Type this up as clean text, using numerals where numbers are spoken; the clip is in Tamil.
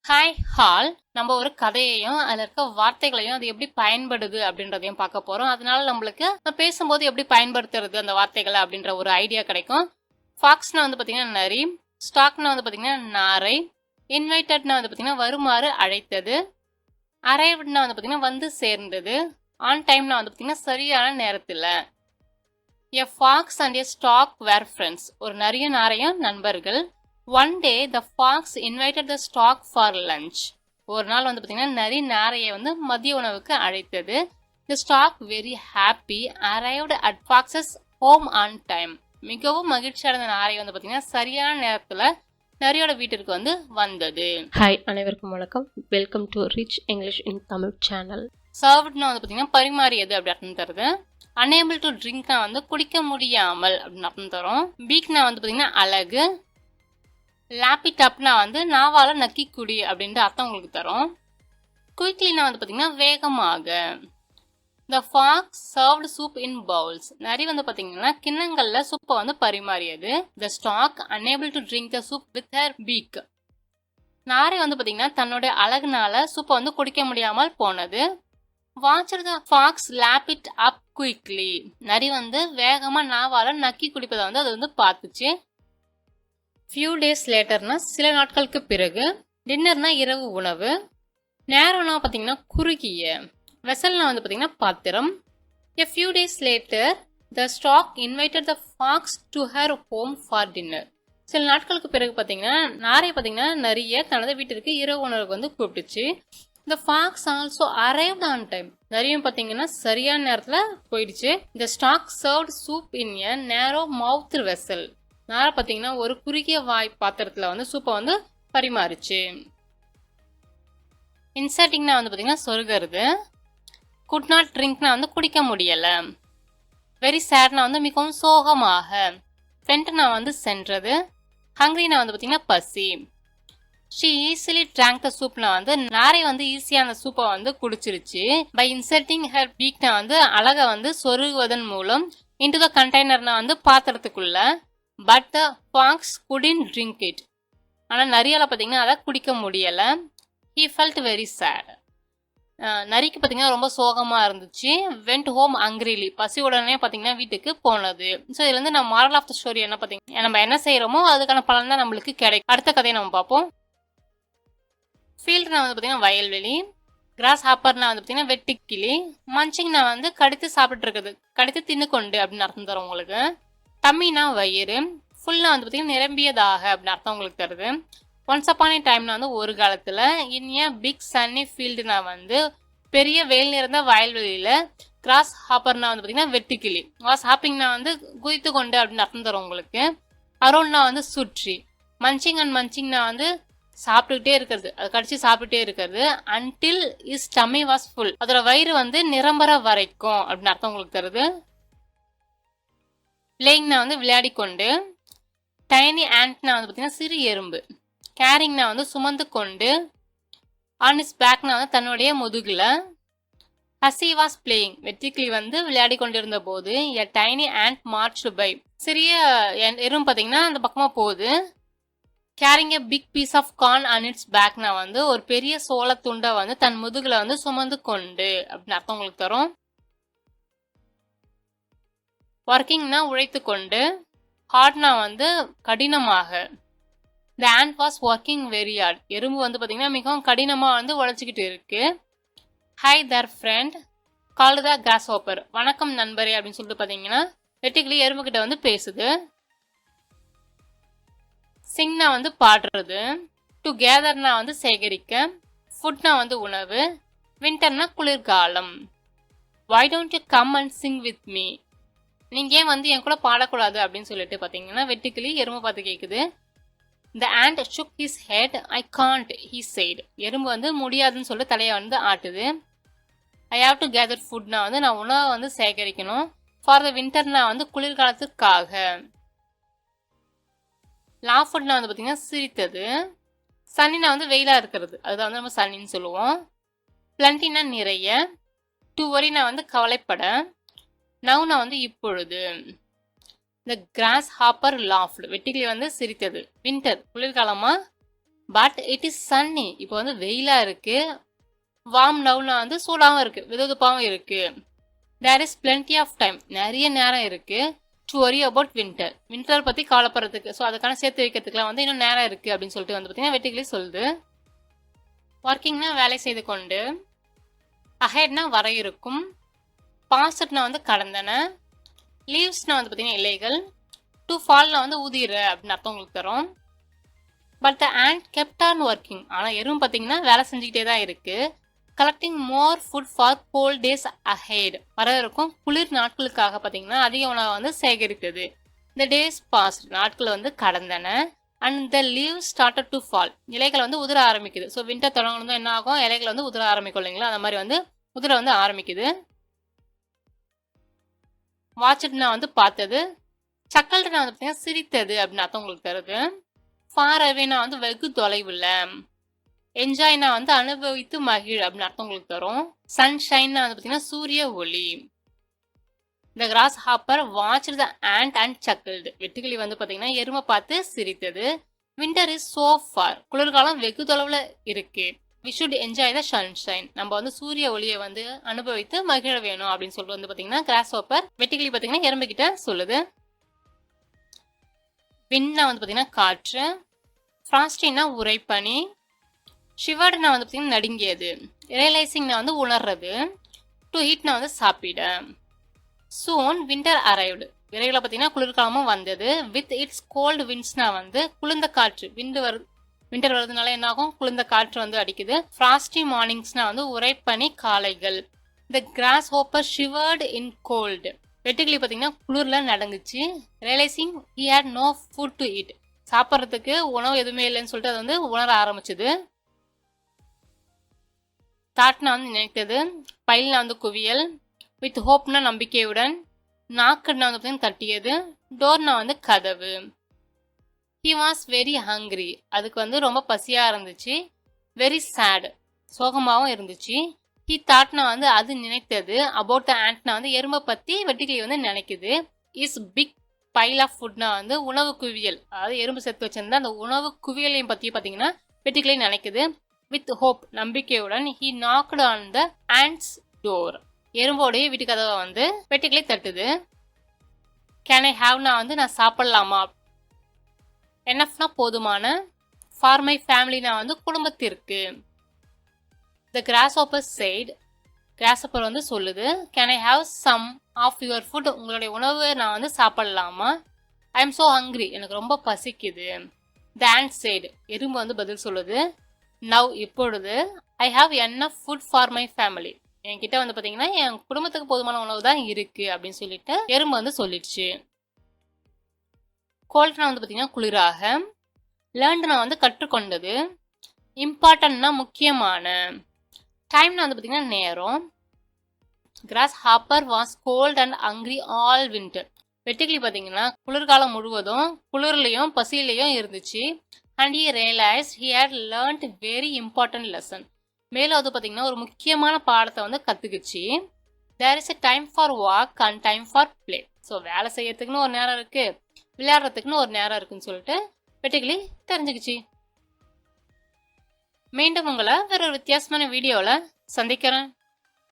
ஹாய் ஹால் நம்ம ஒரு கதையையும் அதில் இருக்க வார்த்தைகளையும் அது எப்படி பயன்படுது அப்படின்றதையும் பார்க்க போகிறோம். அதனால நம்மளுக்கு பேசும்போது எப்படி பயன்படுத்துறது அந்த வார்த்தைகளை அப்படின்ற ஒரு ஐடியா கிடைக்கும். ஃபாக்ஸ்னா வந்து பார்த்தீங்கன்னா நரி, ஸ்டாக்னா வந்து பார்த்தீங்கன்னா நாரை, இன்வைட்டட்னா வந்து பார்த்தீங்கன்னா வருமாறு அழைத்தது, அரைவ்ட்னா வந்து பார்த்தீங்கன்னா வந்து சேர்ந்தது, ஆன் டைம்னா வந்து பார்த்தீங்கன்னா சரியான நேரத்தில். A fox and a stork were friends. ஒரு நரிய நாரையும் நண்பர்கள். One day the fox invited the stork for lunch. ஒரு நாள் வந்து பார்த்தீங்கன்னா நரி நாரையை வந்து மதிய உணவுக்கு அழைத்தது. The stork very happy arrived at fox's home on time. மிகவும் மகிழ்ச்சி அடைந்த நாரை வந்து பார்த்தீங்கன்னா சரியான நேரத்தில் நரியோட வீட்டிற்கு வந்து வந்தது. ஹாய், அனைவருக்கும் வணக்கம். Welcome to rich English in Tamil channel. சர்வ்ட்னா வந்து பார்த்தீங்கன்னா பரிமாறியது அப்படி அர்த்தம் தருது. அனேபிள் டு ட்ரிங்க்னா வந்து குடிக்க முடியாமல் அப்படின்னு அர்த்தம் தரும். பீக்னா வந்து பார்த்தீங்கன்னா அழகு. லேப்பிடாப்னா வந்து நாவால நக்கி குடி அப்படின்ட்டு அர்த்தம் உங்களுக்கு தரும். குயிக்லினா வந்து பார்த்தீங்கன்னா வேகமாக. The fox served soup in bowls. நரி வந்து பார்த்தீங்கன்னா கிண்ணங்கள்ல சூப்பை வந்து பரிமாறியது. The stork unable to drink the soup with her beak. நாரை வந்து பார்த்தீங்கன்னா தன்னுடைய அழகுனால சூப்பை வந்து குடிக்க முடியாமல் போனது. Watch the fox lap it up quickly. நரி வந்து வேகமா நாவால நக்கி குடிப்பதை வந்து அது வந்து பார்த்துச்சு. ஃபியூ டேஸ் லேட்டர்னா சில நாட்களுக்கு பிறகு. டின்னர்னா இரவு உணவு. நேரம்னா பார்த்தீங்கன்னா குறுகிய. வெசல்னா வந்து பார்த்தீங்கன்னா பாத்திரம். A few days later the stork invited the fox to her home for dinner. சில நாட்களுக்கு பிறகு பார்த்தீங்கன்னா நாரை பார்த்தீங்கன்னா நிறைய தனது வீட்டிற்கு இரவு உணவுக்கு வந்து கூப்பிட்டுச்சு. The fox also arrived on time. நரியும் பார்த்தீங்கன்னா சரியான நேரத்தில் போயிடுச்சு. The stork served soup in a narrow mouth vessel. நாரை பார்த்தீங்கன்னா ஒரு குறுகிய வாய் பாத்திரத்தில் வந்து சூப்பை வந்து பரிமாறிச்சு. இன்சர்ட்டிங்னா வந்து பார்த்தீங்கன்னா சொருகிறது. குட் நாட் ட்ரிங்க்னா வந்து குடிக்க முடியலை. வெரி சேட்னா வந்து மிகவும் சோகமாக. ஃபென்ட்னா வந்து சென்றது. ஹங்க்ரினா வந்து பார்த்தீங்கன்னா பசி. ஷி ஈஸிலி ட்ராங்க் த சூப்னா வந்து நாரை வந்து ஈஸியாக அந்த சூப்பை வந்து குடிச்சிருச்சு. பை இன்சர்ட்டிங் ஹர் பீக்னா வந்து அழகை வந்து சொருகுவதன் மூலம் இன்டு த கண்டெய்னர்னா வந்து பாத்திரத்துக்குள்ள. But the fox couldn't drink it. ஆனால் நரியால் பார்த்தீங்கன்னா அதை குடிக்க முடியலை. He felt very sad. நரிக்கு பார்த்தீங்கன்னா ரொம்ப சோகமாக இருந்துச்சு. Went home hungrily. பசி உடனே பார்த்தீங்கன்னா வீட்டுக்கு போனது. ஸோ இதுலேருந்து நம்ம மாரல் ஆஃப் த ஸ்டோரி என்ன பார்த்தீங்கன்னா நம்ம என்ன செய்கிறோமோ அதுக்கான பலன் தான் நம்மளுக்கு கிடைக்கும். அடுத்த கதையை நம்ம பார்ப்போம். ஃபீல்டுனா வந்து பார்த்தீங்கன்னா வயல்வெளி. கிராஸ் ஹாப்பர்னா வந்து பார்த்தீங்கன்னா வெட்டுக்கிளி. மஞ்சிங்னா வந்து கடித்து சாப்பிட்டு இருக்குது, கடித்து தின்னு கொண்டு அப்படின்னு அர்த்தம் தரும் உங்களுக்கு. டம்மினா வயிறு. ஃபுல்னா வந்து பார்த்தீங்கன்னா நிரம்பியதாக அப்படின்னு அர்த்தம் உங்களுக்கு தருது. ஒன்ஸ் அப்பான் ஏ டைம்னா வந்து ஒரு காலத்தில். இன் ஏ பிக் சன்னி ஃபீல்டுனா வந்து பெரிய வெயில் நிறைந்த வயல்வெளியில். கிராஸ் ஹாப்பர்னா வந்து பார்த்தீங்கன்னா வெட்டுக்கிளி. கிராஸ் ஹாப்பிங்னா வந்து குதித்து கொண்டு அப்படின்னு அர்த்தம் தரும் உங்களுக்கு. அரௌண்ட்னா வந்து சுற்றி. மஞ்சிங் அண்ட் மஞ்சிங்னா வந்து சாப்பிட்டுக்கிட்டே இருக்கிறது, அது கடிச்சு சாப்பிட்டுட்டே இருக்கிறது. Until is dummy was full. அதோட வயிறு வந்து நிரம்பர வரைக்கும் அப்படின்னு அர்த்தம் உங்களுக்கு தருது. பிளேயிங்னா வந்து விளையாடி கொண்டு. டைனி ஆண்ட்னா வந்து பார்த்தீங்கன்னா சிறு எறும்பு. கேரிங்னா வந்து சுமந்து கொண்டு. ஆன் இஸ் பேக்னா வந்து தன்னுடைய முதுகுல. Hussey was playing. வெற்றிக்கிளி வந்து விளையாடி கொண்டிருந்த போது a tiny ant march by. சிறிய எறும்பு பார்த்தீங்கன்னா அந்த பக்கமா போகுது. Carrying a big piece of corn and its பேக்னா வந்து ஒரு பெரிய சோள துண்டை வந்து தன் முதுகுல வந்து சுமந்து கொண்டு அப்படின்னு அர்த்தம் உங்களுக்கு தரும். ஒர்க்கிங்னா உழைத்து கொண்டு. ஹார்ட்னா வந்து கடினமாக. த and was working very hard. எறும்பு வந்து பார்த்தீங்கன்னா மிகவும் கடினமாக வந்து உழைச்சிக்கிட்டு இருக்கு. ஹை தர் ஃப்ரெண்ட் கால் த கிராஸ் ஹாப்பர். வணக்கம் நண்பரே அப்படின்னு சொல்லிட்டு பார்த்தீங்கன்னா வெட்டுக்கிளி எறும்பு கிட்ட வந்து பேசுது. சிங்னா வந்து பாடுறது. டுகெதர்னா வந்து சேகரிக்க. ஃபுட்னா வந்து உணவு. வின்டர்னா குளிர்காலம். Why don't you come and sing with me. நீங்கள் ஏன் வந்து என் கூட பாடக்கூடாது அப்படின்னு சொல்லிட்டு பார்த்தீங்கன்னா வெட்டுக்கிளி எறும்பு பார்த்து கேட்குது. த and ஷுக் his head. I can't he said. எறும்பு வந்து முடியாதுன்னு சொல்லி தலையை வந்து ஆட்டுது. ஐ ஹாவ் டு கேதர் ஃபுட்னா வந்து நான் உணவை வந்து சேகரிக்கணும். ஃபார் த வின்டர்னா வந்து குளிர்காலத்துக்காக. லாஃபுட்னா வந்து பார்த்தீங்கன்னா சிரித்தது. சன்னினா வந்து வெயிலாக இருக்கிறது, அதுதான் வந்து நம்ம சன்னின்னு சொல்லுவோம். பிளண்டினா நிறைய. டு வரினா வந்து கவலைப்பட. நவுனா வந்து இப்பொழுது. The grasshopper laughed. வெட்டுக்கிளி வந்து சிரித்தது. வின்டர் குளிர்காலமா. But it is sunny. இப்போ வந்து வெயிலா இருக்கு. வார்ம் நவுனா வந்து சூடாகவும் இருக்கு, வெதுவெதுப்பாகவும் இருக்கு. There is plenty of time. நிறைய நேரம் இருக்கு. To worry about winter. Winter பத்தி கவலைப்படுறதுக்கு, ஸோ அதுக்கான சேர்த்து வைக்கிறதுக்குலாம் வந்து இன்னும் நேரம் இருக்கு அப்படின்னு சொல்லிட்டு வந்து பார்த்தீங்கன்னா வெட்டிகளி சொல்லுது. ஒர்க்கிங்னா வேலை செய்து கொண்டு, அஹெட்னா வர இருக்கும், பாஸ்ட்னா வந்து கடந்தன, லீவ்ஸ்னா வந்து பார்த்தீங்கன்னா இலைகள், டு ஃபால்னா வந்து உதிர அப்படின்னு அர்த்தம் உங்களுக்கு தரும். But the ant kept on working. ஆனால் எறும்பு பார்த்தீங்கன்னா வேலை செஞ்சுக்கிட்டே தான் இருக்கு. Collecting more food for cold days ahead. வர இருக்கும் குளிர் நாட்களுக்காக பார்த்தீங்கன்னா அதிக உணவை வந்து சேகரித்தது. The days passed. நாட்கள் வந்து கடந்தன. And the leave started to fall. இலைகள் வந்து உதிர ஆரம்பிக்குது. ஸோ வின்டர் தொடங்கணும் என்ன ஆகும், இலைகள் வந்து உதிர ஆரம்பிக்கும் இல்லைங்களா, அந்த மாதிரி வந்து உதிர வந்து ஆரம்பிக்குது. வாட்ச்ட்னா வந்து பார்த்தது, சக்கல்னா வந்து பார்த்தீங்கன்னா சிரித்தது அப்படின்னு அர்த்தம் உங்களுக்கு தருது. ஃபார் அவேனா வந்து வெகு தொலைவில், என்ஜாய்னா வந்து அனுபவித்து மகிழ் அப்படின்னு அர்த்தம் உங்களுக்கு தரும். சன்ஷைன்னா வந்து பார்த்தீங்கன்னா சூரிய ஒளி. The grasshopper watch the ant and chuckled. வெட்டுக்கிளி வந்து பார்த்தீங்கன்னா எருமை பார்த்து சிரித்தது. Winter is so far. குளிர்காலம் வெகு தொலைவில் இருக்கு. We should enjoy the sunshine. நம்ம வந்து சூரிய ஒளியை வந்து அனுபவித்து மகிழ வேணும் அப்படின்னு சொல்லிட்டு வந்து பார்த்தீங்கன்னா கிராஸ் ஹாப்பர் வெட்டுக்கிளி பார்த்தீங்கன்னா எறும்பு கிட்ட சொல்லுது. வின்னா வந்து பார்த்தீங்கன்னா காற்று, ஃப்ராஸ்டின்னா உரைப்பனி, ஷிவர்ட்னா வந்து பார்த்தீங்கன்னா நடுங்கியது, ரியலைசிங்னா வந்து உணர்றது, டு ஹீட்னா வந்து சாப்பிட. சூன் வின்டர் அரைவ்டு. விரைவில் பார்த்தீங்கன்னா குளிர்காலமும் வந்தது. வித் இட்ஸ் கோல்டு விண்ட்ஸ்னா வந்து குளிர்ந்த காற்று. வின்டர் வருதுனால என்ன ஆகும், குளிர்ந்த காற்று வந்து அடிக்குது. ஃப்ராஸ்டி மார்னிங்ஸ்னா வந்து உரைப்பனி காலைகள். The grasshopper shivered in cold. வெட்டுக்கிளி பார்த்தீங்கன்னா குளிர்ல நடந்துச்சு. Realizing he had no food to eat. சாப்பிட்றதுக்கு உணவு எதுவுமே இல்லைன்னு சொல்லிட்டு அது வந்து உணர ஆரம்பிச்சது. தாட்னா வந்து நினைத்தது, பைல்னா வந்து குவியல், வித் ஹோப்னா நம்பிக்கையுடன், நாக்குன்னா வந்து தட்டியது, டோர்னா வந்து கதவு. He was very hungry. அதுக்கு வந்து ரொம்ப பசியாக இருந்துச்சு. Very sad. சோகமாகவும் இருந்துச்சு. ஹி தாட்னா வந்து அது நினைத்தது. அபவுட் த ஆண்ட்னா வந்து எறும்பை பற்றி வெட்டுக்கிளி வந்து நினைக்குது. இஸ் பிக் பைல் ஆஃப் ஃபுட்னா வந்து உணவு குவியல். அதாவது எறும்பு சேர்த்து வச்சிருந்தா அந்த உணவு குவியலையும் பற்றி பார்த்தீங்கன்னா வெட்டுக்கிளி நினைக்குது. வித் ஹோப் நம்பிக்கையுடன் he knocked on the ant's door. எறும்போடைய வீட்டு கதவை வந்து வெட்டுக்கிளி தட்டுது. கேன் ஐ ஹாவ்னா வந்து நான் சாப்பிடலாமா, என்னஃப்னா போதுமான, ஃபார் மை ஃபேமிலினா வந்து குடும்பத்திற்கு. The grasshopper said. Grasshopper வந்து சொல்லுது, can I have some of your food. உங்களுடைய உணவு நான் வந்து சாப்பிடலாமா. I am so hungry. எனக்கு ரொம்ப பசிக்குது. The ant said. எறும்பு வந்து பதில் சொல்லுது, நவ் இப்பொழுது, I have enough food for my family. என்கிட்ட வந்து பார்த்தீங்கன்னா என் குடும்பத்துக்கு போதுமான உணவு தான் இருக்கு அப்படின்னு சொல்லிட்டு எறும்பு வந்து சொல்லிடுச்சு. கோல்ட்னா வந்து பார்த்தீங்கன்னா குளிராக, லேர்ன்ட்னா வந்து கற்றுக்கொண்டது, இம்பார்ட்டன்ட்னா முக்கியமான, டைம்னா வந்து பார்த்தீங்கன்னா நேரம். Grasshopper was cold and hungry all winter. வெட்டுக்கிளி பார்த்தீங்கன்னா குளிர்காலம் முழுவதும் குளிர்லையும் பசியிலையும் இருந்துச்சு. And he realised he had learned very important lesson. மேலும் அது பார்த்தீங்கன்னா ஒரு முக்கியமான பாடத்தை வந்து கற்றுக்குச்சு. There is a time for work and time for play. So வேலை செய்யறதுக்குன்னு ஒரு நேரம் இருக்கு, விளையாடுறதுக்குன்னு ஒரு நேரம் இருக்குன்னு சொல்லிட்டு வெட்டுக்கிளி தெரிஞ்சுக்கிச்சு. மீண்டும் உங்களை வேற ஒரு வித்தியாசமான வீடியோவில் சந்திக்கிறேன்.